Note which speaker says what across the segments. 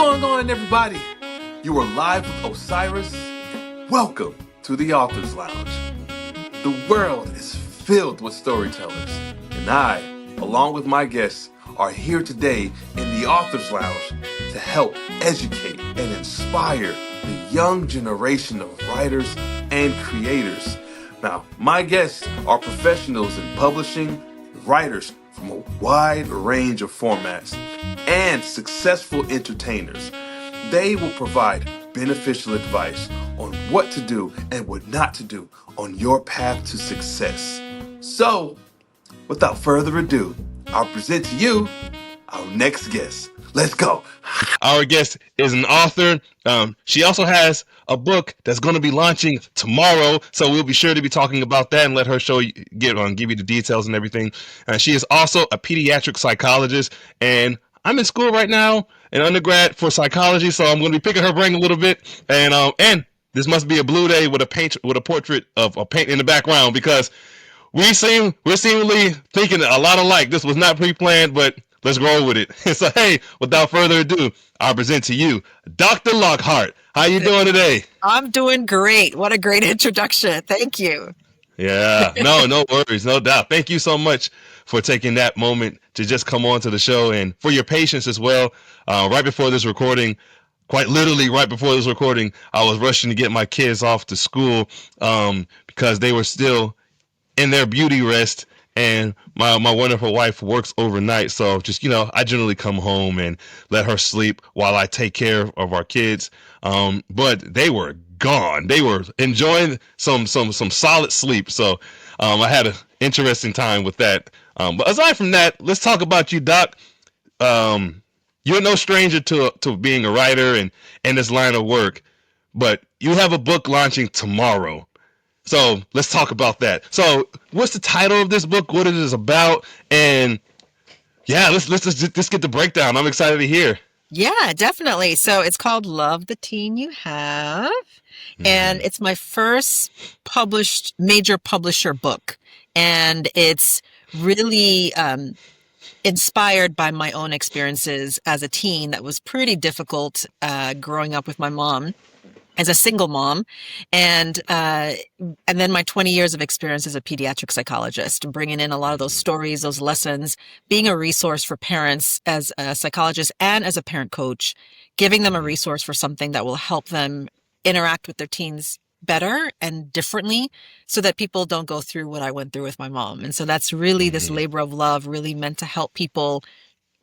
Speaker 1: going on, everybody? You are live with Osiris. Welcome to the Author's Lounge. The world is filled with storytellers, and I, along with my guests, are here today in the Author's Lounge to help educate and inspire the young generation of writers and creators. Now, my guests are professionals in publishing, writers from a wide range of formats, and successful entertainers. They will provide beneficial advice on what to do and what not to do on your path to success. So, without further ado, I'll present to you our next guest. Let's go.
Speaker 2: Our guest is an author. She also has a book that's going to be launching tomorrow, so we'll be sure to be talking about that and let her give you the details and everything. She is also a pediatric psychologist, and I'm in school right now, an undergrad for psychology, so I'm going to be picking her brain a little bit. And this must be a blue day with a portrait of a paint in the background, because we're seemingly thinking a lot alike. This was not pre-planned, but let's roll with it. So, hey, without further ado, I'll present to you Dr. Lockhart. How you doing today?
Speaker 3: I'm doing great. What a great introduction. Thank you.
Speaker 2: Yeah, no worries, no doubt. Thank you so much for taking that moment to just come on to the show, and for your patience as well. Right before this recording, quite literally right before this recording, I was rushing to get my kids off to school because they were still in their beauty rest, and my wonderful wife works overnight, so just I generally come home and let her sleep while I take care of our kids. But they were gone. They were enjoying some solid sleep, so I had an interesting time with that. But aside from that, let's talk about you, Doc. You're no stranger to being a writer and in this line of work, but you have a book launching tomorrow. So let's talk about that. So what's the title of this book? What it is about? And yeah, let's just get the breakdown. I'm excited to hear.
Speaker 3: Yeah, definitely. So it's called Love the Teen You Have. And it's my first published major publisher book. And it's really inspired by my own experiences as a teen that was pretty difficult growing up with my mom as a single mom, and then my 20 years of experience as a pediatric psychologist, bringing in a lot of those stories, those lessons, being a resource for parents as a psychologist and as a parent coach, giving them a resource for something that will help them interact with their teens better and differently, so that people don't go through what I went through with my mom. And so that's really this labor of love, really meant to help people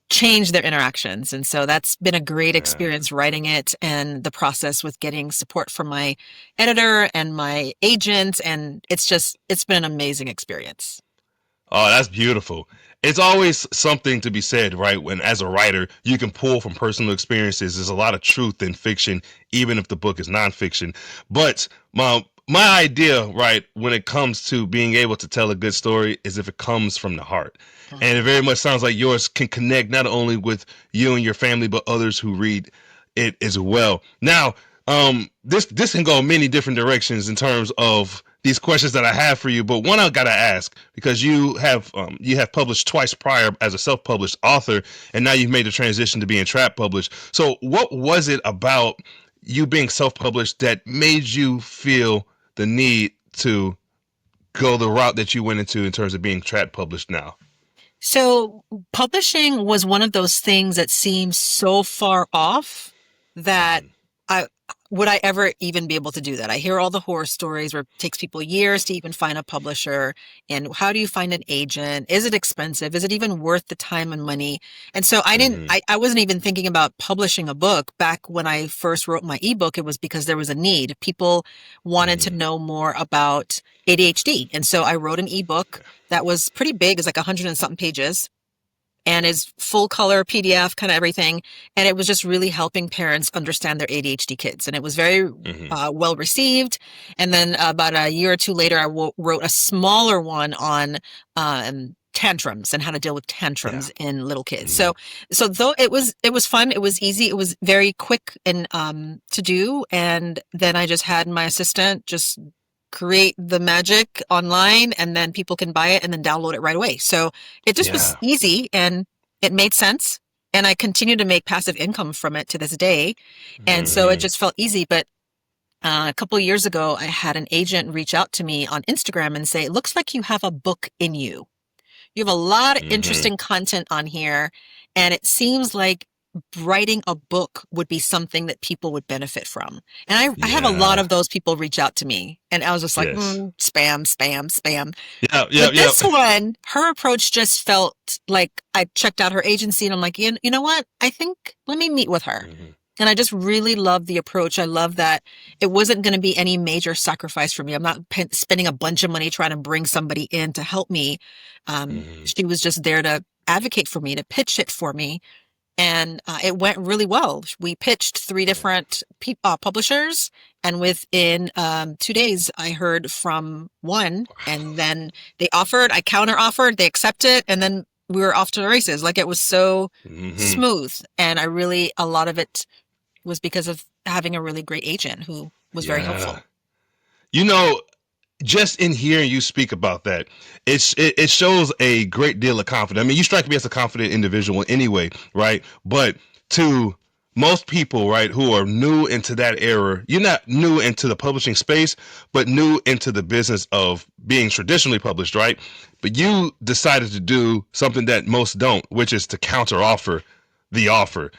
Speaker 3: change their interactions. And so that's been a great experience writing it, and the process with getting support from my editor and my agent. And it's been an amazing experience.
Speaker 2: Oh, that's beautiful. It's always something to be said, right? When as a writer, you can pull from personal experiences. There's a lot of truth in fiction, even if the book is nonfiction. But my idea, right, when it comes to being able to tell a good story is if it comes from the heart. And it very much sounds like yours can connect not only with you and your family, but others who read it as well. Now, this can go many different directions in terms of these questions that I have for you, but one I gotta ask, because you have published twice prior as a self-published author, and now you've made the transition to being trad published. So what was it about you being self-published that made you feel the need to go the route that you went into in terms of being trad published now?
Speaker 3: So publishing was one of those things that seems so far off that would I ever even be able to do that? I hear all the horror stories where it takes people years to even find a publisher. And how do you find an agent? Is it expensive? Is it even worth the time and money? And so I wasn't even thinking about publishing a book. Back when I first wrote my ebook, it was because there was a need. People wanted to know more about ADHD. And so I wrote an ebook that was pretty big. It's like 100 and something pages, and is full color PDF, kind of everything. And it was just really helping parents understand their ADHD kids. And it was very well received. And then about a year or two later, I wrote a smaller one on tantrums and how to deal with tantrums in little kids. So though it was fun, it was easy, it was very quick and to do. And then I just had my assistant just create the magic online, and then people can buy it and then download it right away. So it just was easy, and it made sense. And I continue to make passive income from it to this day. And so it
Speaker 2: Mm-hmm.
Speaker 3: just felt easy. But a couple of years ago, I had an agent reach out to me on Instagram and say, it looks like you have a book in you. You have a lot of
Speaker 2: Mm-hmm.
Speaker 3: interesting content on here, and it seems like writing a book would be something that people would benefit from. And I have a lot
Speaker 2: Yeah.
Speaker 3: of those people reach out to me, and I was just like,
Speaker 2: Yes.
Speaker 3: spam, spam, spam.
Speaker 2: Yeah. Yeah.
Speaker 3: But
Speaker 2: Yeah.
Speaker 3: this one, her approach just felt like I checked out her agency and I'm like, you know what? I think let me meet with her.
Speaker 2: Mm-hmm.
Speaker 3: And I just really love the approach. I love that it wasn't going to be any major sacrifice for me. I'm not spending a bunch of money trying to bring somebody in to help me.
Speaker 2: Mm-hmm.
Speaker 3: She was just there to advocate for me, to pitch it for me. And it went really well. We pitched three different publishers, and within 2 days, I heard from one, and then they offered, I counter offered, they accepted, and then we were off to the races. Like it was so
Speaker 2: Mm-hmm.
Speaker 3: smooth. And a lot of it was because of having a really great agent who was very
Speaker 2: Yeah.
Speaker 3: helpful.
Speaker 2: You know, just in hearing you speak about that, it shows a great deal of confidence. I mean, you strike me as a confident individual anyway, right? But to most people, right, who are new into that era, you're not new into the publishing space, but new into the business of being traditionally published, right? But you decided to do something that most don't, which is to counter offer the offer.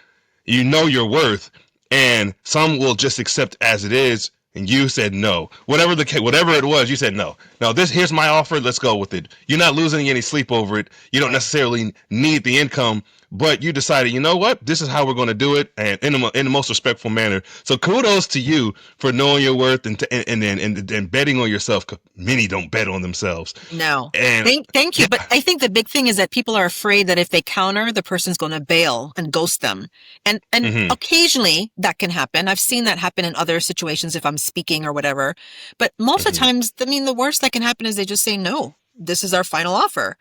Speaker 2: You know your worth, and some will just accept as it is, and you said no. Whatever the case, whatever it was, you said no. No, here's my offer. Let's go with it. You're not losing any sleep over it. You don't
Speaker 3: Right.
Speaker 2: necessarily need the income, but you decided, you know what? This is how we're going to do it, and in the most respectful manner. So kudos to you for knowing your worth and betting on yourself. 'Cause many don't bet on themselves.
Speaker 3: No.
Speaker 2: And
Speaker 3: Thank you.
Speaker 2: yeah.
Speaker 3: But I think the big thing is that people are afraid that if they counter, the person's going to bail and ghost them. And
Speaker 2: Mm-hmm.
Speaker 3: occasionally that can happen. I've seen that happen in other situations if I'm speaking or whatever. But most of the
Speaker 2: Mm-hmm.
Speaker 3: times, I mean, the worst that can happen is they just say, no, this is our final offer.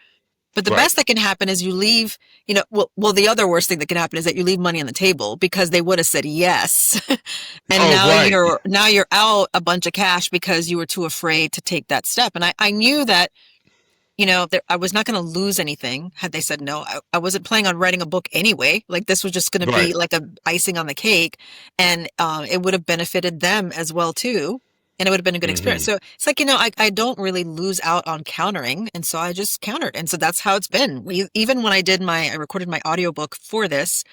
Speaker 3: But the
Speaker 2: Right.
Speaker 3: best that can happen is you leave, the other worst thing that can happen is that you leave money on the table because they would have said yes. And
Speaker 2: Oh,
Speaker 3: now
Speaker 2: right.
Speaker 3: you're out a bunch of cash because you were too afraid to take that step. And I knew that, I was not going to lose anything had they said no. I wasn't planning on writing a book anyway. Like this was just going to
Speaker 2: Right.
Speaker 3: be like a icing on the cake, and it would have benefited them as well too. And it would have been a good experience.
Speaker 2: Mm-hmm.
Speaker 3: So it's like, I don't really lose out on countering. And so I just countered. And so that's how it's been. Even when I recorded my audiobook for this,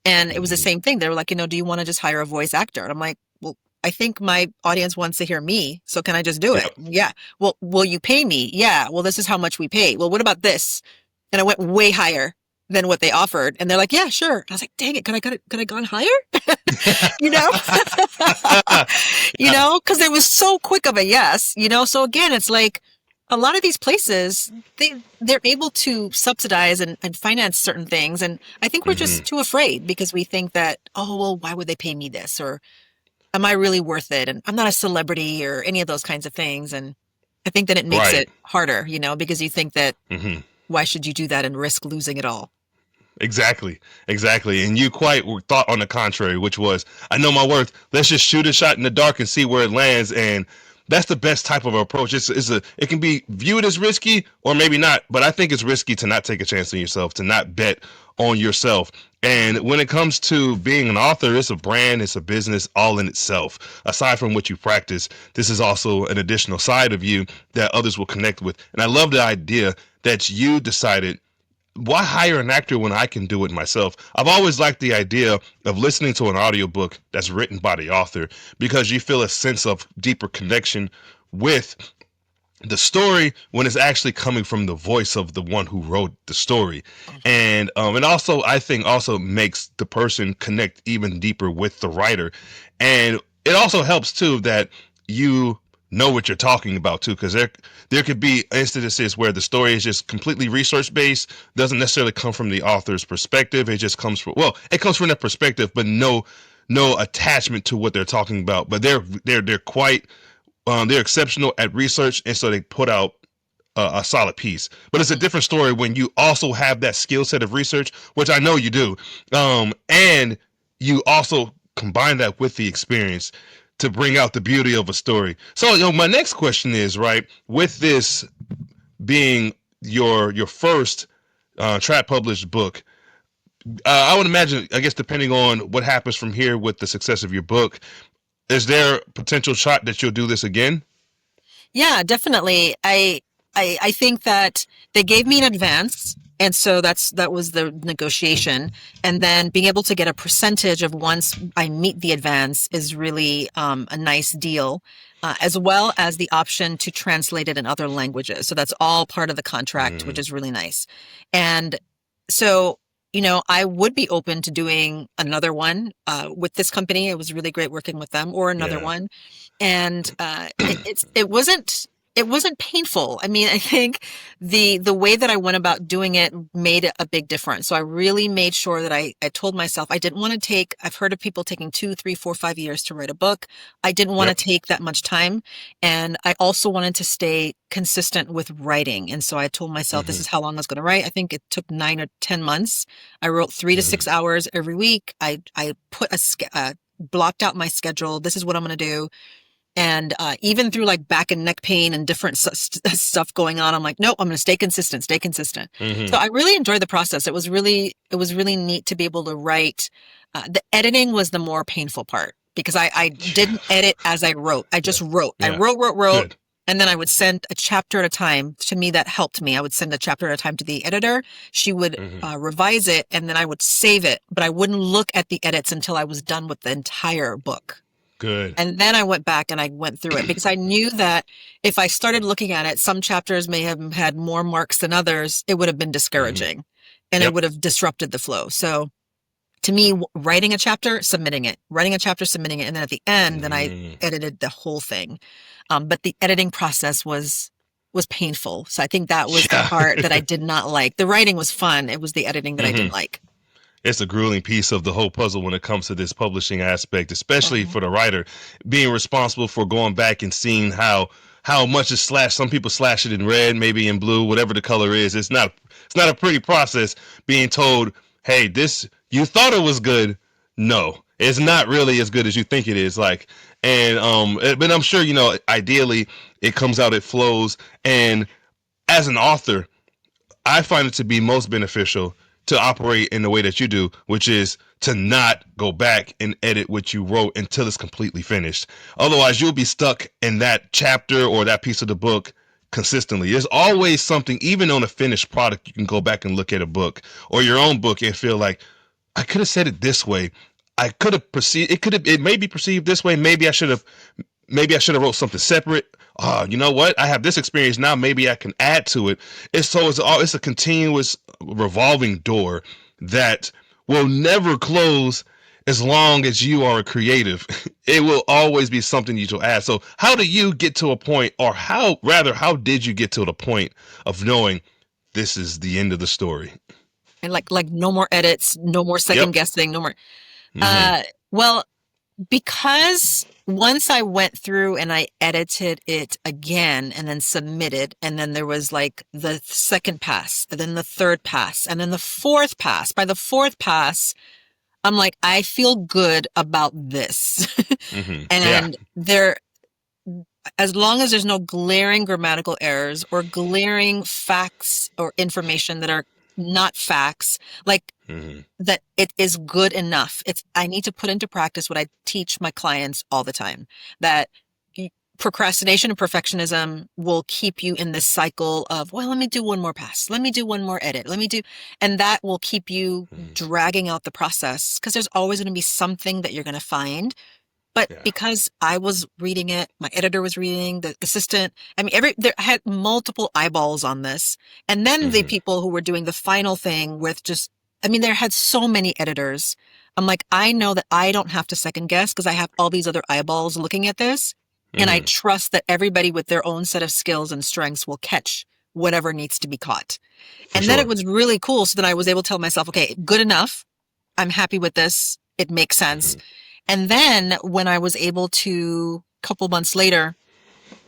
Speaker 3: and it was the
Speaker 2: Mm-hmm.
Speaker 3: same thing. They were like, do you want to just hire a voice actor? And I'm like, well, I think my audience wants to hear me. So can I just do it?
Speaker 2: Yep.
Speaker 3: Yeah. Well, will you pay me? Yeah. Well, this is how much we pay. Well, what about this? And I went way higher than what they offered. And they're like, yeah, sure. And I was like, dang it. Could I gone higher? you know,
Speaker 2: Yeah.
Speaker 3: cause it was so quick of a yes, So again, it's like a lot of these places, they're able to subsidize and finance certain things. And I think we're
Speaker 2: Mm-hmm.
Speaker 3: just too afraid because we think that, oh, well, why would they pay me this? Or am I really worth it? And I'm not a celebrity or any of those kinds of things. And I think that it makes
Speaker 2: Right.
Speaker 3: it harder, because you think that
Speaker 2: Mm-hmm.
Speaker 3: why should you do that and risk losing it all?
Speaker 2: Exactly. Exactly. And you quite thought on the contrary, which was, I know my worth. Let's just shoot a shot in the dark and see where it lands. And that's the best type of approach. It can be viewed as risky or maybe not, but I think it's risky to not take a chance on yourself, to not bet on yourself. And when it comes to being an author, it's a brand, it's a business all in itself. Aside from what you practice, this is also an additional side of you that others will connect with. And I love the idea that you decided, why hire an actor when I can do it myself? I've always liked the idea of listening to an audiobook that's written by the author because you feel a sense of deeper connection with the story when it's actually coming from the voice of the one who wrote the story. And also I think also makes the person connect even deeper with the writer. And it also helps too that you know what you're talking about too, because there could be instances where the story is just completely research based, doesn't necessarily come from the author's perspective. It just comes from, well, it comes from their perspective, but no attachment to what they're talking about. But they're quite they're exceptional at research, and so they put out a solid piece. But it's a different story when you also have that skill set of research, which I know you do, and you also combine that with the experience to bring out the beauty of a story. So, my next question is, right, with this being your first trad published book, I would imagine, I guess, depending on what happens from here with the success of your book, is there potential shot that you'll do this again?
Speaker 3: Yeah, definitely. I think that they gave me an advance, and so that was the negotiation. And then being able to get a percentage of once I meet the advance is really a nice deal, as well as the option to translate it in other languages. So that's all part of the contract, which
Speaker 2: Mm,
Speaker 3: is really nice. And so, I would be open to doing another one with this company. It was really great working with them, or another
Speaker 2: yeah.
Speaker 3: one. And it wasn't painful. I mean, I think the way that I went about doing it made a big difference. So I really made sure that I told myself I didn't want to take, I've heard of people taking 2, 3, 4, 5 years to write a book. I didn't want to
Speaker 2: Yep.
Speaker 3: take that much time. And I also wanted to stay consistent with writing. And so I told myself this
Speaker 2: Hmm.
Speaker 3: is how long I was going to write. I think it took 9 or 10 months. I wrote 3 to 6 hours every week. I put blocked out my schedule. This is what I'm going to do. And even through like back and neck pain and different stuff going on, I'm like, nope, I'm going to stay consistent, stay consistent. So
Speaker 2: Hmm.
Speaker 3: I really enjoyed the process. It was really neat to be able to write. The editing was the more painful part because I
Speaker 2: Yeah.
Speaker 3: didn't edit as I wrote. I
Speaker 2: Yeah.
Speaker 3: just wrote. I
Speaker 2: Yeah.
Speaker 3: wrote.
Speaker 2: Good.
Speaker 3: And then I would send a chapter at a time. To me, that helped me. I would send a chapter at a time to the editor. She would
Speaker 2: Hmm.
Speaker 3: revise it, and then I would save it. But I wouldn't look at the edits until I was done with the entire book.
Speaker 2: Good.
Speaker 3: And then I went back and I went through it because I knew that if I started looking at it, some chapters may have had more marks than others. It would have been
Speaker 2: Hmm.
Speaker 3: discouraging and it
Speaker 2: Yep.
Speaker 3: would have disrupted the flow. So to me, writing a chapter, submitting it, writing a chapter, submitting it. And then at the end, then I
Speaker 2: Hmm.
Speaker 3: edited the whole thing. But the editing process was painful. So I think that was the
Speaker 2: Yeah.
Speaker 3: part that I did not like. The writing was fun. It was the editing that I
Speaker 2: Hmm.
Speaker 3: didn't like.
Speaker 2: It's a grueling piece of the whole puzzle when it comes to this publishing aspect, especially
Speaker 3: Mhm.
Speaker 2: for the writer being responsible for going back and seeing how much is slashed. Some people slash it in red, maybe in blue, whatever the color is. It's not a pretty process being told, hey, this you thought it was good. No, it's not really as good as you think it is. But I'm sure ideally it comes out, it flows, and as an author, I find it to be most beneficial to operate in the way that you do, which is to not go back and edit what you wrote until it's completely finished. Otherwise, you'll be stuck in that chapter or that piece of the book consistently. There's always something, even on a finished product, you can go back and look at a book or your own book and feel like, I could have said it this way. I could have perceived it may be perceived this way. Maybe I should have wrote something separate. Oh, you know what? I have this experience now. Maybe I can add to it. It's a continuous revolving door that will never close as long as you are a creative. It will always be something you to add. So how do you get to a point, or how did you get to the point of knowing this is the end of the story?
Speaker 3: And like no more edits, no more second
Speaker 2: Yep.
Speaker 3: guessing, no more.
Speaker 2: Mm-hmm.
Speaker 3: Uh, well, because once I went through and I edited it again and then submitted, and then there was like the second pass, and then the third pass, and then the fourth pass. By the fourth pass, I'm like, I feel good about this.
Speaker 2: Mm-hmm. Yeah.
Speaker 3: And as long as there's no glaring grammatical errors or glaring facts or information that are not facts, like
Speaker 2: Mm-hmm.
Speaker 3: that it is good enough. I need to put into practice what I teach my clients all the time, that procrastination and perfectionism will keep you in this cycle of, well, let me do one more pass. Let me do one more edit. And that will keep you
Speaker 2: Mm-hmm.
Speaker 3: dragging out the process because there's always going to be something that you're going to find. But
Speaker 2: Yeah.
Speaker 3: because I was reading it, my editor was reading, the assistant, I mean, I had multiple eyeballs on this. And then the
Speaker 2: Mm-hmm.
Speaker 3: people who were doing the final thing with just, I mean, there had so many editors. I'm like, I know that I don't have to second guess because I have all these other eyeballs looking at this. And I
Speaker 2: Mm-hmm.
Speaker 3: trust that everybody with their own set of skills and strengths will catch whatever needs to be caught.
Speaker 2: For
Speaker 3: And then it
Speaker 2: sure.
Speaker 3: was really cool. So then I was able to tell myself, okay, good enough. I'm happy with this. It makes sense.
Speaker 2: Mm-hmm.
Speaker 3: And then when I was able to, a couple months later,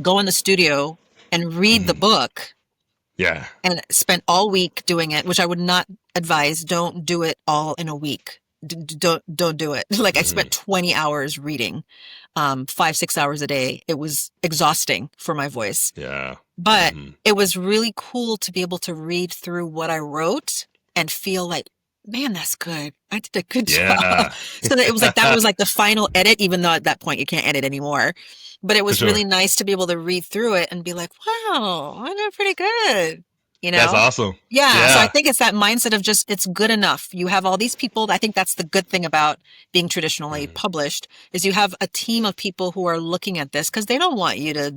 Speaker 3: go in the studio and read the
Speaker 2: Mm-hmm.
Speaker 3: book
Speaker 2: Yeah.
Speaker 3: and spent all week doing it, which I would not advise. Don't do it all in a week. Don't do it. Like I
Speaker 2: Mm-hmm.
Speaker 3: spent 20 hours reading, 5, 6 hours a day. It was exhausting for my voice,
Speaker 2: Yeah.
Speaker 3: but
Speaker 2: Mm-hmm.
Speaker 3: it was really cool to be able to read through what I wrote and feel like, Man, that's good. I did a good job.
Speaker 2: Yeah,
Speaker 3: So that it was like that was like the final edit, even though at that point you can't edit anymore. But it
Speaker 2: for
Speaker 3: was
Speaker 2: sure.
Speaker 3: really nice to be able to read through it and be like, wow, I did pretty good. You
Speaker 2: That's
Speaker 3: know?
Speaker 2: awesome.
Speaker 3: Yeah. So I
Speaker 2: Yeah.
Speaker 3: think it's that mindset of just it's good enough. You have all these people. I think that's the good thing about being traditionally
Speaker 2: Mhm.
Speaker 3: published is you have a team of people who are looking at this because they don't want you to,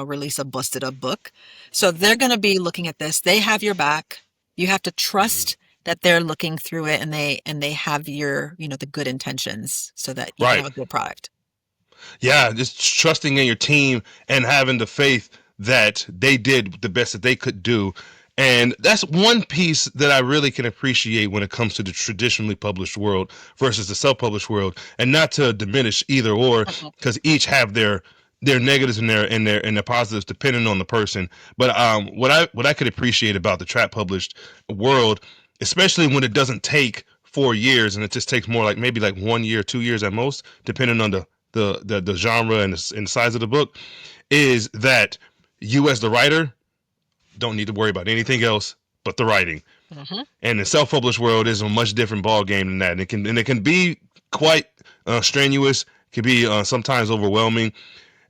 Speaker 3: release a busted up book. So they're going to be looking at this. They have your back. You have to
Speaker 2: Mhm.
Speaker 3: trust that they're looking through it and they have your, the good intentions so that you can
Speaker 2: Right.
Speaker 3: have a good product.
Speaker 2: Yeah, just trusting in your team and having the faith that they did the best that they could do. And that's one piece that I really can appreciate when it comes to the traditionally published world versus the self-published world. And not to diminish either or,
Speaker 3: Mhm.
Speaker 2: because each have their negatives and their positives depending on the person. But what I could appreciate about the trap published world, especially when it doesn't take 4 years and it just takes more like maybe like 1 year, 2 years at most, depending on the genre and the size of the book, is that you as the writer don't need to worry about anything else but the writing.
Speaker 3: Mhm.
Speaker 2: And the self-published world is a much different ball game than that. And it can be quite strenuous, can be sometimes overwhelming,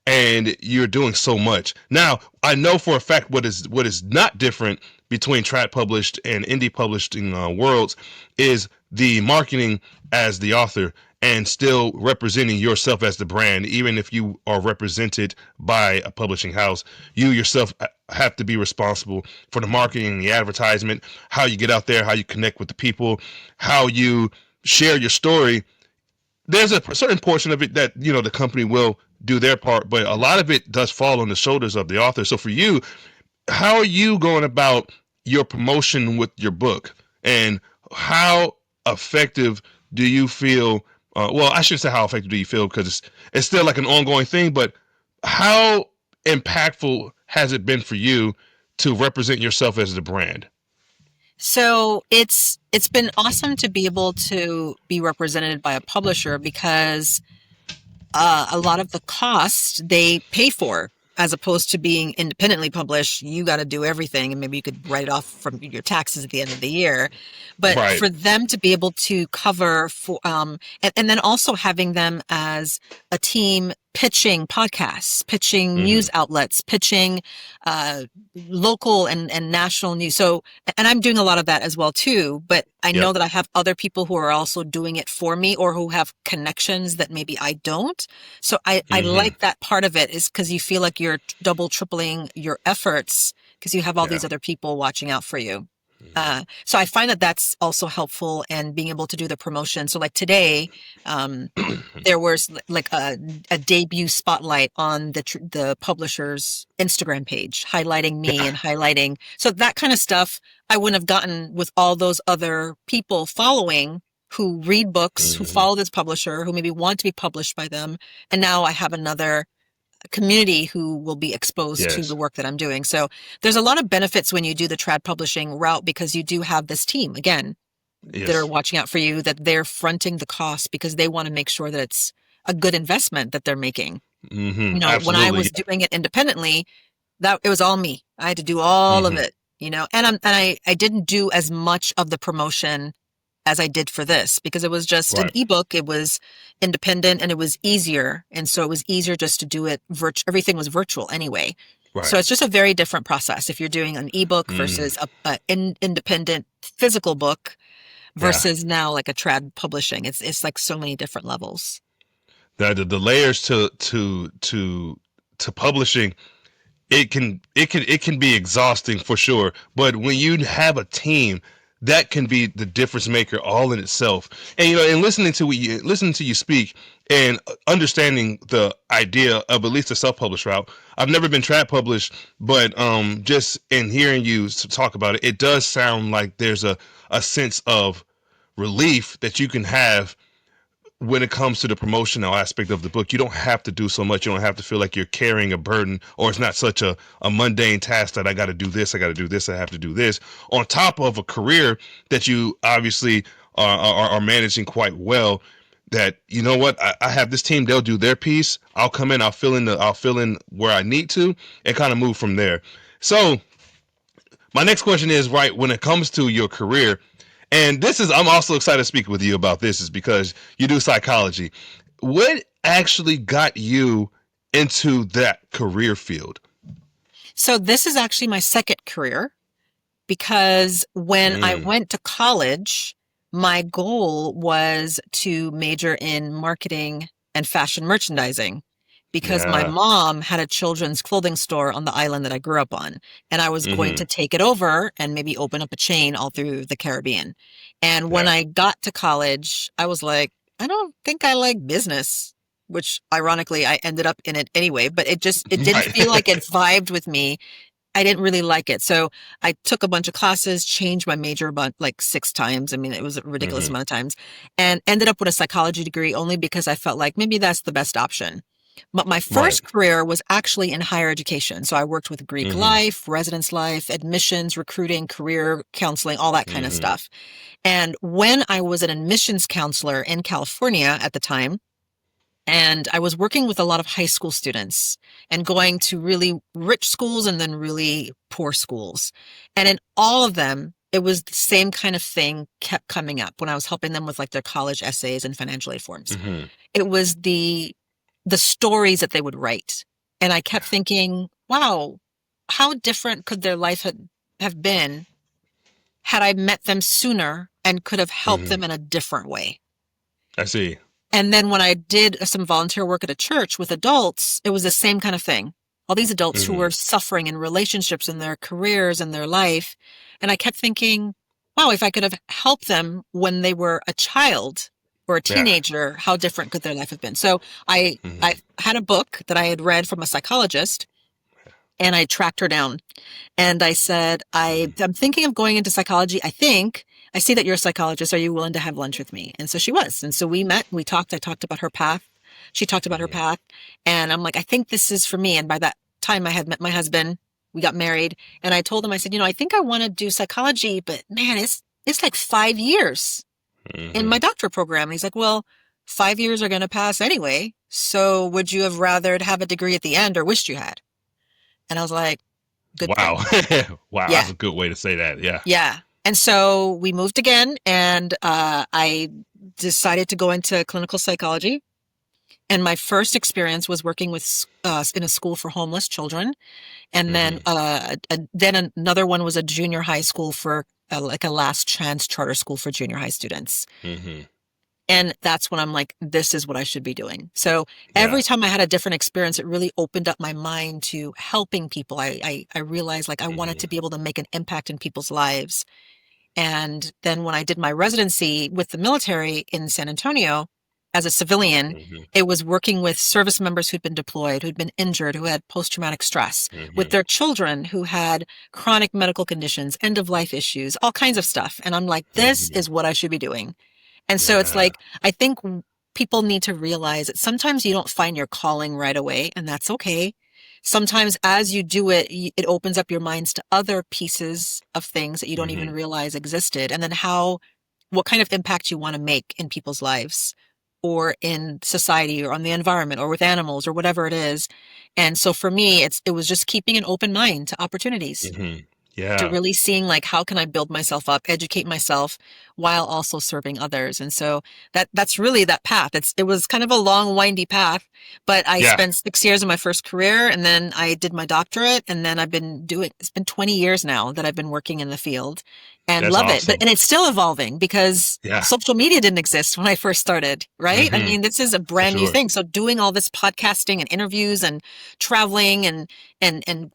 Speaker 2: and you're doing so much. Now, I know for a fact what is not different between trad published and indie publishing worlds is the marketing as the author and still representing yourself as the brand. Even if you are represented by a publishing house, you yourself have to be responsible for the marketing, the advertisement, how you get out there, how you connect with the people, how you share your story. There's a certain portion of it that the company will do their part, but a lot of it does fall on the shoulders of the author. So for you, how are you going about your promotion with your book, and how effective do you feel? Well, I shouldn't say how effective do you feel because it's still like an ongoing thing, but how impactful has it been for you to represent yourself as the brand?
Speaker 3: So it's been awesome to be able to be represented by a publisher because a lot of the cost they pay for as opposed to being independently published. You got to do everything and maybe you could write it off from your taxes at the end of the year. But
Speaker 2: Right.
Speaker 3: for them to be able to cover for and then also having them as a team pitching podcasts, pitching
Speaker 2: Mm-hmm.
Speaker 3: news outlets, pitching uh, local and national news. So, and I'm doing a lot of that as well too, but I
Speaker 2: Yep.
Speaker 3: know that I have other people who are also doing it for me or who have connections that maybe I don't. So I
Speaker 2: Mm-hmm.
Speaker 3: like that part of it is because you feel like you're double, tripling your efforts because you have all
Speaker 2: Yeah.
Speaker 3: these other people watching out for you. So I find that that's also helpful and being able to do the promotion. So like today, um, there was like a debut spotlight on the publisher's Instagram page, highlighting me and highlighting. So that kind of stuff I wouldn't have gotten with all those other people following who read books, who
Speaker 2: Mm-hmm.
Speaker 3: follow this publisher, who maybe want to be published by them. And now I have another community who will be exposed to the
Speaker 2: Yes.
Speaker 3: work that I'm doing. So there's a lot of benefits when you do the trad publishing route because you do have this team again that are
Speaker 2: Yes.
Speaker 3: watching out for you, that they're fronting the cost because they want to make sure that it's a good investment that they're making.
Speaker 2: Mm-hmm.
Speaker 3: When I
Speaker 2: Absolutely.
Speaker 3: was doing it independently, that it was all me. I had to do all of
Speaker 2: Mm-hmm.
Speaker 3: it, and I didn't do as much of the promotion as I did for this because it was just an
Speaker 2: Right.
Speaker 3: ebook. It was independent and it was easier. And so it was easier just to do it everything was virtual anyway. So
Speaker 2: Right.
Speaker 3: it's just a very different process if you're doing an ebook
Speaker 2: Mm.
Speaker 3: versus a independent physical book
Speaker 2: Yeah.
Speaker 3: versus now like a trad publishing. It's like so many different levels.
Speaker 2: The layers to publishing, it can be exhausting for sure, but when you have a team, that can be the difference maker all in itself. And and listening to you speak and understanding the idea of at least a self-published route. I've never been trad published, but just in hearing you talk about it, it does sound like there's a sense of relief that you can have when it comes to the promotional aspect of the book. You don't have to do so much. You don't have to feel like you're carrying a burden, or it's not such a mundane task that I got to do this, I got to do this, I have to do this, on top of a career that you obviously are managing quite well. That, what, I have this team, they'll do their piece, I'll come in, I'll fill in where I need to, and kind of move from there. So my next question is, right, when it comes to your career, And I'm also excited to speak with you about this is because you do psychology. What actually got you into that career field?
Speaker 3: So this is actually my second career because when I
Speaker 2: Mm,
Speaker 3: went to college, my goal was to major in marketing and fashion merchandising because my
Speaker 2: yeah.
Speaker 3: mom had a children's clothing store on the island that I grew up on. And I was going
Speaker 2: Hmm.
Speaker 3: to take it over and maybe open up a chain all through the Caribbean. And when
Speaker 2: Yeah.
Speaker 3: I got to college, I was like, I don't think I like business, which ironically I ended up in it anyway, but it didn't feel like it
Speaker 2: Right.
Speaker 3: vibed with me. I didn't really like it. So I took a bunch of classes, changed my major about like 6 times. I mean, it was a ridiculous
Speaker 2: Hmm.
Speaker 3: amount of times, and ended up with a psychology degree only because I felt like maybe that's the best option. But my
Speaker 2: Right.
Speaker 3: first career was actually in higher education. So I worked with Greek
Speaker 2: Hmm.
Speaker 3: life, residence life, admissions, recruiting, career counseling, all that kind of
Speaker 2: Hmm.
Speaker 3: stuff. And when I was an admissions counselor in California at the time, and I was working with a lot of high school students and going to really rich schools and then really poor schools. And in all of them, it was the same kind of thing kept coming up when I was helping them with like their college essays and financial aid forms.
Speaker 2: Hmm.
Speaker 3: It was the stories that they would write. And I kept thinking, wow, how different could their life have been had I met them sooner and could have helped
Speaker 2: Hmm.
Speaker 3: them in a different way?
Speaker 2: I see.
Speaker 3: And then when I did some volunteer work at a church with adults, it was the same kind of thing. All these adults who
Speaker 2: Hmm.
Speaker 3: were suffering in relationships in their careers and their life. And I kept thinking, wow, if I could have helped them when they were a child or a
Speaker 2: Yeah.
Speaker 3: teenager, how different could their life have been? So
Speaker 2: Hmm.
Speaker 3: I had a book that I had read from a psychologist and I tracked her down and I said, I'm thinking of going into psychology. I see that you're a psychologist. Are you willing to have lunch with me? And so she was. And so we met, we talked. I talked about her path. She talked about her
Speaker 2: Hmm.
Speaker 3: path. And I'm like, I think this is for me. And by that time, I had met my husband. We got married. And I told him, I said, I think I want to do psychology, but man, it's like 5 years in
Speaker 2: Hmm.
Speaker 3: my doctorate program. And he's like, well, 5 years are going to pass anyway. So would you have rather have a degree at the end or wished you had? And I was like, good
Speaker 2: Wow.
Speaker 3: point.
Speaker 2: Wow.
Speaker 3: Yeah.
Speaker 2: That's a good way to say that. Yeah.
Speaker 3: Yeah. And so we moved again, and I decided to go into clinical psychology. And my first experience was working with in a school for homeless children, and then
Speaker 2: Hmm.
Speaker 3: then another one was a junior high school for like a last chance charter school for junior high students.
Speaker 2: Hmm.
Speaker 3: And that's when I'm like, this is what I should be doing. So
Speaker 2: Yeah.
Speaker 3: every time I had a different experience, it really opened up my mind to helping people. I realized like I wanted
Speaker 2: Hmm.
Speaker 3: to be able to make an impact in people's lives. And then when I did my residency with the military in San Antonio as a civilian,
Speaker 2: Hmm.
Speaker 3: it was working with service members who'd been deployed, who'd been injured, who had post-traumatic stress, with
Speaker 2: Hmm.
Speaker 3: their children who had chronic medical conditions, end of life issues, all kinds of stuff. And I'm like, this
Speaker 2: Hmm.
Speaker 3: is what I should be doing. And so it's
Speaker 2: Yeah.
Speaker 3: like, I think people need to realize that sometimes you don't find your calling right away, and that's okay. Sometimes as you do it, it opens up your minds to other pieces of things that you don't even
Speaker 2: Hmm.
Speaker 3: realize existed. And then what kind of impact you want to make in people's lives or in society or on the environment or with animals or whatever it is. And so for me, it was just keeping an open mind to opportunities,
Speaker 2: Hmm.
Speaker 3: to
Speaker 2: Yeah.
Speaker 3: really seeing like how can I build myself up, educate myself while also serving others. And so that's really that path. It was kind of a long, windy path, but I
Speaker 2: Yeah.
Speaker 3: spent 6 years in my first career and then I did my doctorate and then it's been 20 years now that I've been working in the field and
Speaker 2: That's
Speaker 3: love it.
Speaker 2: awesome.
Speaker 3: And it's still evolving because
Speaker 2: Yeah.
Speaker 3: social media didn't exist when I first started, right? I
Speaker 2: Hmm.
Speaker 3: mean, this is a
Speaker 2: For
Speaker 3: brand new
Speaker 2: sure.
Speaker 3: thing. So doing all this podcasting and interviews and traveling and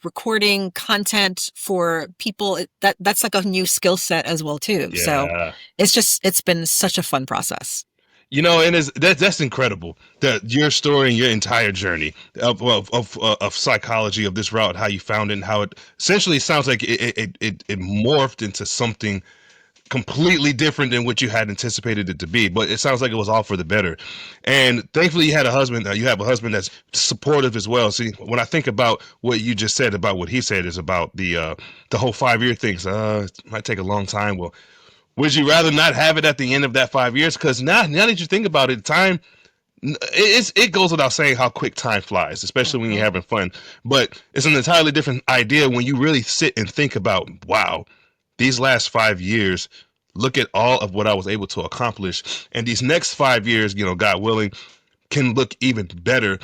Speaker 3: recording content for people that's like a new skill set as well too. So
Speaker 2: Yeah.
Speaker 3: it's been such a fun process.
Speaker 2: And that's incredible. That your story and your entire journey of psychology of this route, how you found it, and how it essentially sounds like it morphed into something completely different than what you had anticipated it to be. But it sounds like it was all for the better. And thankfully, you had a husband. You have a husband that's supportive as well. See, when I think about what you just said about what he said is about the whole 5 year thing. So, it might take a long time. Well, would you rather not have it at the end of that 5 years? Because now that you think about it, time it goes without saying how quick time flies, especially when you're
Speaker 3: Mhm.
Speaker 2: having fun. But it's an entirely different idea when you really sit and think about, wow, these last 5 years look at all of what I was able to accomplish. And these next 5 years, God willing, can look even better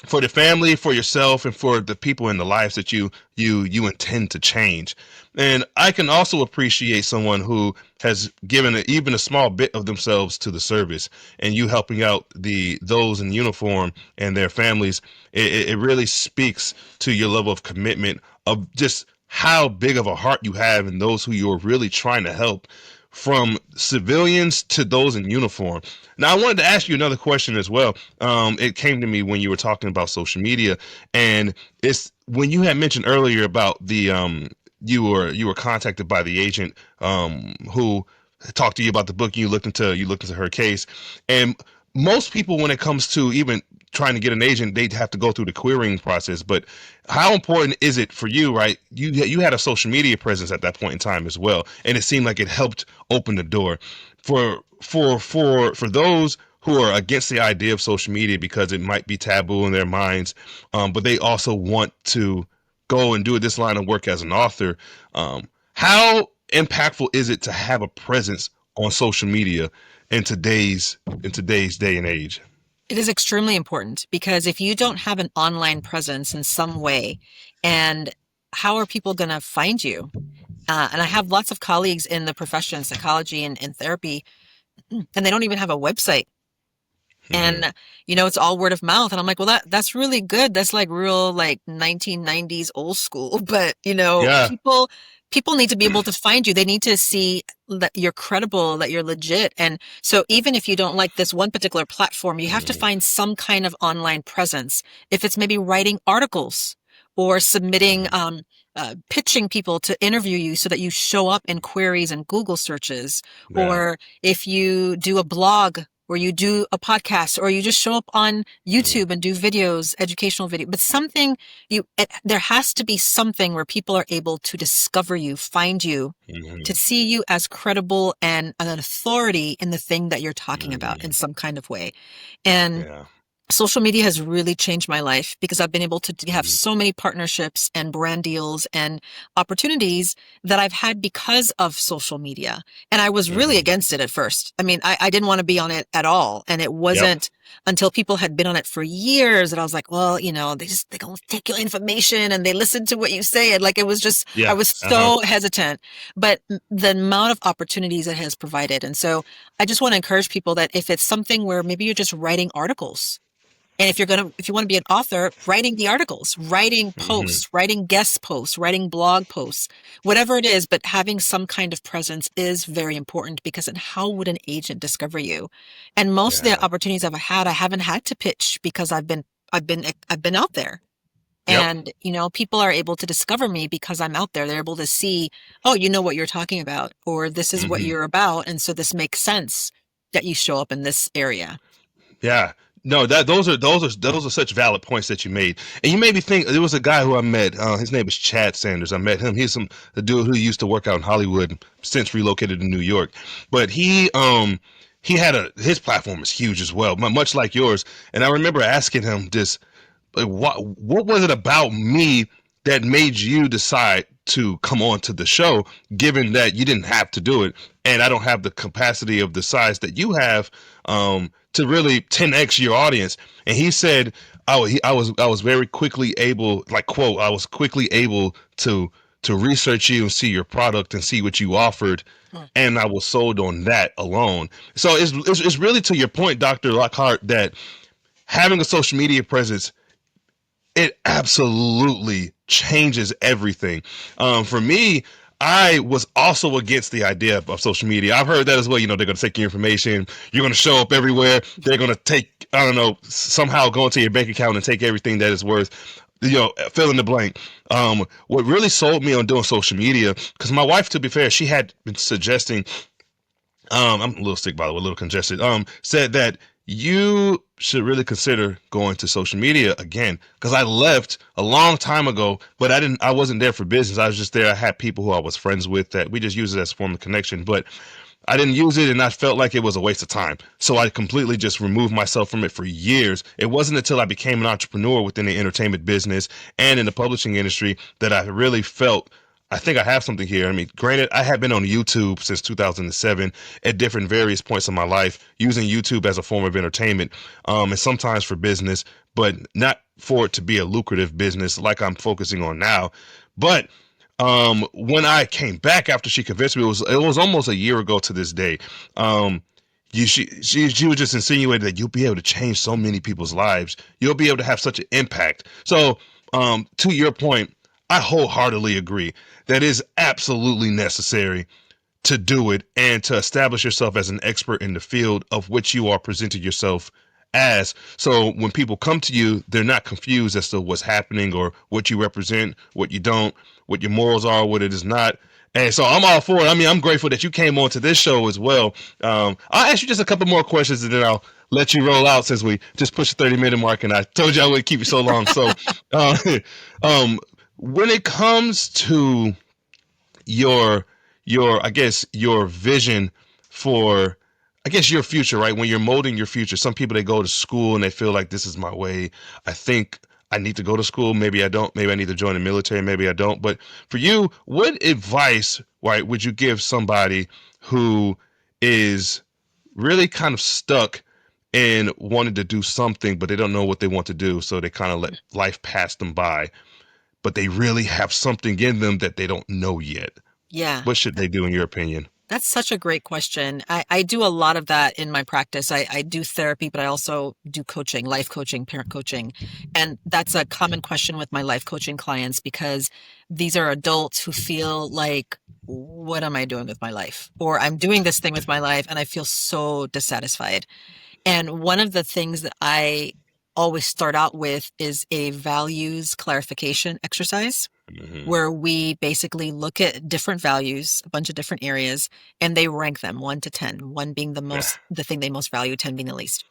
Speaker 2: for the family, for yourself, and for the people in the lives that you intend to change. And I can also appreciate someone who has given even a small bit of themselves to the service, and you helping out those in uniform and their families. It really speaks to your level of commitment, of just how big of a heart you have, and those who you're really trying to help, from civilians to those in uniform. Now, I wanted to ask you another question as well. It came to me when you were talking about social media, and it's when you had mentioned earlier about you were contacted by the agent who talked to you about the book. You looked into her case, and most people, when it comes to even trying to get an agent, they have to go through the querying process. But how important is it for you, right? You had a social media presence at that point in time as well, and it seemed like it helped open the door for those who are against the idea of social media because it might be taboo in their minds, but they also want to go and do this line of work as an author. How impactful is it to have a presence on social media in today's day and age?
Speaker 3: It is extremely important because if you don't have an online presence in some way, and how are people going to find you? And I have lots of colleagues in the profession, psychology and therapy, and they don't even have a website.
Speaker 2: Mm-hmm.
Speaker 3: And it's all word of mouth. And I'm like, well, that's really good. That's like real, like 1990s old school. But
Speaker 2: Yeah.
Speaker 3: people need to be able to find you. They need to see that you're credible, that you're legit. And so even if you don't like this one particular platform, you have to
Speaker 2: Mm-hmm.
Speaker 3: find some kind of online presence. If it's maybe writing articles or submitting, pitching people to interview you so that you show up in queries and Google searches,
Speaker 2: Yeah.
Speaker 3: or if you do a blog or you do a podcast, or you just show up on
Speaker 2: Mm-hmm.
Speaker 3: YouTube and do videos, educational video, but there has to be something where people are able to discover you, find you, to
Speaker 2: Mm-hmm.
Speaker 3: see you as credible and an authority in the thing that you're talking about
Speaker 2: Mm-hmm.
Speaker 3: in some kind of way. And
Speaker 2: Yeah.
Speaker 3: social media has really changed my life because I've been able to have
Speaker 2: Mm-hmm.
Speaker 3: so many partnerships and brand deals and opportunities that I've had because of social media. And I was really
Speaker 2: Mm-hmm.
Speaker 3: against it at first. I mean, I didn't want to be on it at all. And it
Speaker 2: Yep.
Speaker 3: wasn't until people had been on it for years that I was like, well, they gonna take your information and they listen to what you say. And like, I
Speaker 2: Yeah.
Speaker 3: was
Speaker 2: Uh-huh.
Speaker 3: so hesitant, but the amount of opportunities it has provided. And so I just want to encourage people that if it's something where maybe you're just writing articles, and if you want to be an author, writing the articles, writing
Speaker 2: Mm-hmm.
Speaker 3: posts, writing guest posts, writing blog posts, whatever it is, but having some kind of presence is very important because then how would an agent discover you? And most of the
Speaker 2: Yeah.
Speaker 3: opportunities I've had, I haven't had to pitch because I've been out there.
Speaker 2: Yep.
Speaker 3: And, people are able to discover me because I'm out there. They're able to see, oh, you know what you're talking about, or this is what
Speaker 2: Mm-hmm.
Speaker 3: you're about. And so this makes sense that you show up in this area.
Speaker 2: Yeah. No, those are such valid points that you made, and you made me think. There was a guy who I met. His name is Chad Sanders. I met him. He's a dude who used to work out in Hollywood, since relocated to New York. But he had his platform is huge as well, much like yours. And I remember asking him this, like, what was it about me that made you decide to come on to the show, given that you didn't have to do it, and I don't have the capacity of the size that you have, to really 10x your audience. And he said, I was very quickly able, like, quote, I was quickly able to research you and see your product and see what you offered,
Speaker 3: Hmm.
Speaker 2: and I was sold on that alone. So it's really to your point, Dr. Lockhart, that having a social media presence, it absolutely changes everything. For me, I was also against the idea of social media. I've heard that as well. They're going to take your information. You're going to show up everywhere. They're going to take, I don't know, somehow go into your bank account and take everything that is worth, fill in the blank. What really sold me on doing social media, because my wife, to be fair, she had been suggesting, I'm a little sick, by the way, a little congested. Said that you should really consider going to social media again, because I left a long time ago, but I wasn't there for business. I was just there. I had people who I was friends with that we just used it as a form of connection, but I didn't use it, and I felt like it was a waste of time. So I completely just removed myself from it for years. It wasn't until I became an entrepreneur within the entertainment business and in the publishing industry that I really felt I think I have something here. I mean, granted, I have been on YouTube since 2007 at different various points in my life, using YouTube as a form of entertainment, and sometimes for business, but not for it to be a lucrative business like I'm focusing on now. But when I came back after she convinced me, it was almost a year ago to this day. She was just insinuating that you'll be able to change so many people's lives. You'll be able to have such an impact. So, to your point, I wholeheartedly agree that is absolutely necessary to do it and to establish yourself as an expert in the field of which you are presenting yourself as. So when people come to you, they're not confused as to what's happening or what you represent, what you don't, what your morals are, what it is not. And so I'm all for it. I mean, I'm grateful that you came on to this show as well. I'll ask you just a couple more questions and then I'll let you roll out since we just pushed the 30-minute mark and I told you I wouldn't keep you so long. So um, when it comes to your I guess your vision for I guess your future, right? When you're molding your future, some people they go to school and they feel like this is my way. I think I need to go to school. Maybe I don't. Maybe I need to join the military. Maybe I don't. But for you, what advice, right, would you give somebody who is really kind of stuck and wanted to do something, but they don't know what they want to do, so they kind of let life pass them by, but they really have something in them that they don't know yet?
Speaker 3: Yeah.
Speaker 2: What should they do in your opinion?
Speaker 3: That's such a great question. I do a lot of that in my practice. I do therapy, but I also do coaching, life coaching, parent coaching. And that's a common question with my life coaching clients because these are adults who feel like, what am I doing with my life? Or I'm doing this thing with my life and I feel so dissatisfied. And one of the things that I always start out with is a values clarification exercise where we basically look at different values, a bunch of different areas, and they rank them 1 to 10, 1 being the thing they most value, 10 being the least.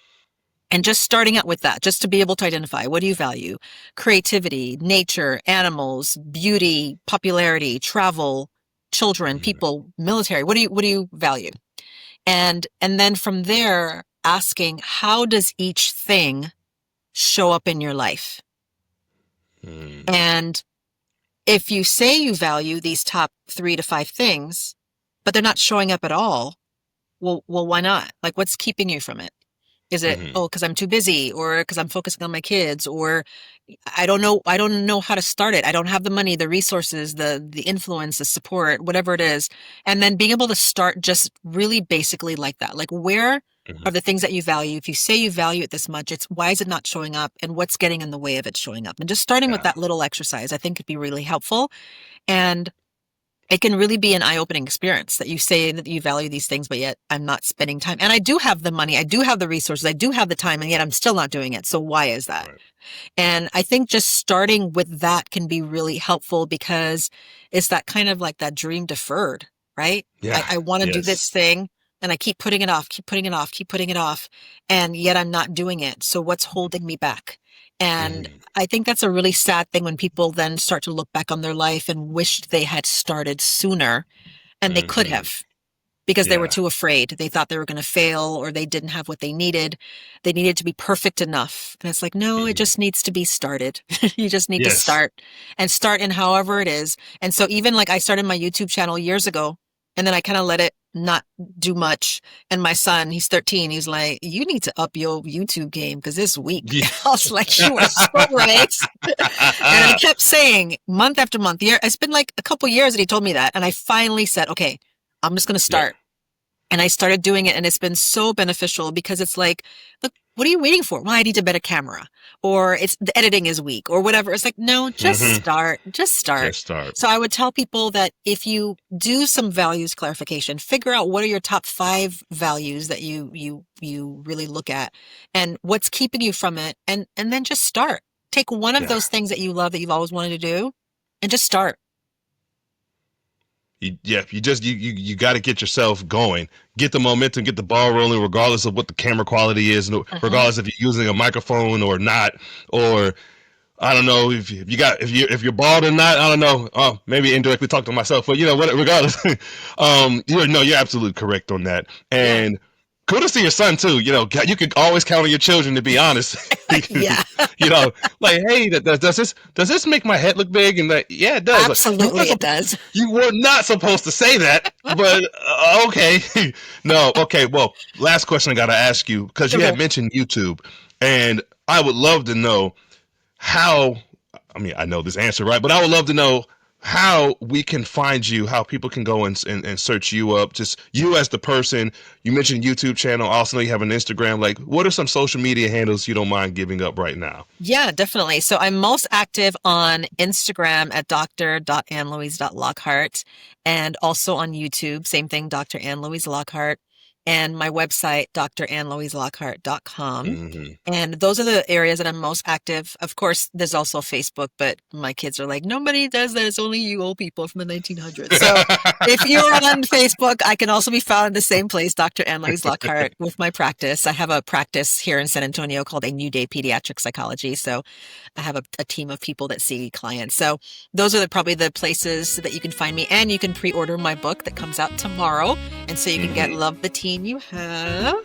Speaker 3: And just starting out with that, just to be able to identify, what do you value? Creativity, nature, animals, beauty, popularity, travel, children, people, military. What do you value? And then from there, asking, how does each thing show up in your life? And if you say you value these top 3 to 5 things, but they're not showing up at all, well, why not? Like, what's keeping you from it? Is it, because I'm too busy, or because I'm focusing on my kids, or I don't know how to start it. I don't have the money, the resources, the influence, the support, whatever it is. And then being able to start just really basically like that. Like, where are the things that you value? If you say you value it this much, it's why is it not showing up, and what's getting in the way of it showing up? And just starting with that little exercise, I think could be really helpful. And it can really be an eye-opening experience that you say that you value these things, but yet I'm not spending time. And I do have the money, I do have the resources, I do have the time, and yet I'm still not doing it. So why is that? Right. And I think just starting with that can be really helpful because it's that kind of like that dream deferred, right?
Speaker 2: Yeah.
Speaker 3: I want to do this thing and I keep putting it off, keep putting it off, keep putting it off. And yet I'm not doing it. So what's holding me back? And I think that's a really sad thing when people then start to look back on their life and wish they had started sooner, and they could have, because they were too afraid. They thought they were going to fail, or they didn't have what they needed. They needed to be perfect enough. And it's like, no, it just needs to be started. You just need to start in however it is. And so even like I started my YouTube channel years ago, and then I kind of let it not do much. And my son, he's 13. He's like, you need to up your YouTube game because it's weak. I was like, you are so right. And I kept saying month after month, it's been like a couple years that he told me that. And I finally said, okay, I'm just going to start. And I started doing it, and it's been so beneficial because it's like, look, what are you waiting for? Well, I need a better camera, or it's the editing is weak, or whatever. It's like, no, just start. Just start. So I would tell people that if you do some values clarification, figure out what are your top 5 values that you really look at, and what's keeping you from it, and then just start. Take one of those things that you love that you've always wanted to do, and just start.
Speaker 2: You got to get yourself going, get the momentum, get the ball rolling, regardless of what the camera quality is, regardless if you're using a microphone or not, or I don't know if you're bald or not. I don't know. Oh, maybe indirectly talk to myself, but regardless, you're absolutely correct on that. And kudos to your son too. You know, you could always count on your children to be honest.
Speaker 3: Yeah,
Speaker 2: You know, like, hey, does this make my head look big? And like, yeah, it does. Like,
Speaker 3: absolutely it does.
Speaker 2: you were not supposed to say that, but okay. No, okay. Well, last question I got to ask you, because you had
Speaker 3: Okay.
Speaker 2: mentioned YouTube, and I would love to know how, I mean, I know this answer, right? But I would love to know how we can find you, how people can go and search you up, just you as the person. You mentioned YouTube channel. I also know you have an Instagram. Like, what are some social media handles you don't mind giving up right now?
Speaker 3: Yeah, definitely. So I'm most active on Instagram at dr.ann-louise.lockhart and also on YouTube, same thing, Dr. Ann-Louise Lockhart, and my website, drannlouiselockhart.com.
Speaker 2: Mm-hmm.
Speaker 3: And those are the areas that I'm most active. Of course, there's also Facebook, but my kids are like, nobody does that. It's only you old people from the 1900s. So if you're on Facebook, I can also be found in the same place, Dr. Ann-Louise Lockhart, with my practice. I have a practice here in San Antonio called A New Day Pediatric Psychology. So I have a team of people that see clients. So those are probably the places that you can find me. And you can pre-order my book that comes out tomorrow. And so you can get Love the Teen You Have.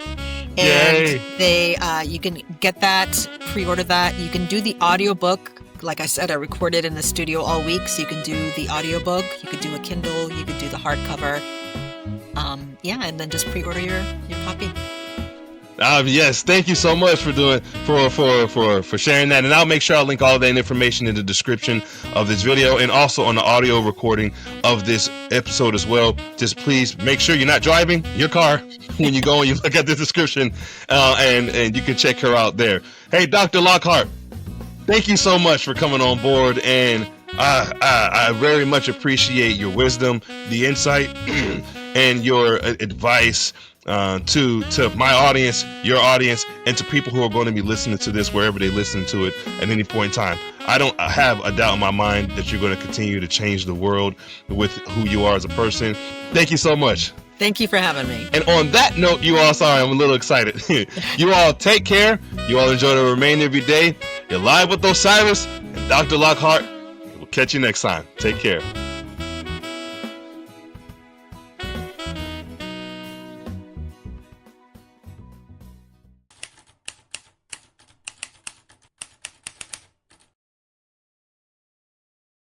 Speaker 3: And you can get that, pre-order that. You can do the audiobook. Like I said, I recorded in the studio all week, so you can do the audiobook, you could do a Kindle, you could do the hardcover. And then just pre-order your copy.
Speaker 2: Yes, thank you so much for doing for sharing that, and I'll make sure I'll link all that information in the description of this video and also on the audio recording of this episode as well. Just please make sure you're not driving your car when you go and you look at the description, and you can check her out there. Hey, Dr. Lockhart, thank you so much for coming on board, and I very much appreciate your wisdom, the insight, and your advice to my audience, your audience, and to people who are going to be listening to this wherever they listen to it at any point in time. I don't have a doubt in my mind that you're going to continue to change the world with who you are as a person. Thank you so much.
Speaker 3: Thank you for having me.
Speaker 2: And on that note, you all, sorry, I'm a little excited. You all take care. You all enjoy the remainder of your day. You're live with Osiris and Dr. Lockhart. We'll catch you next time. Take care.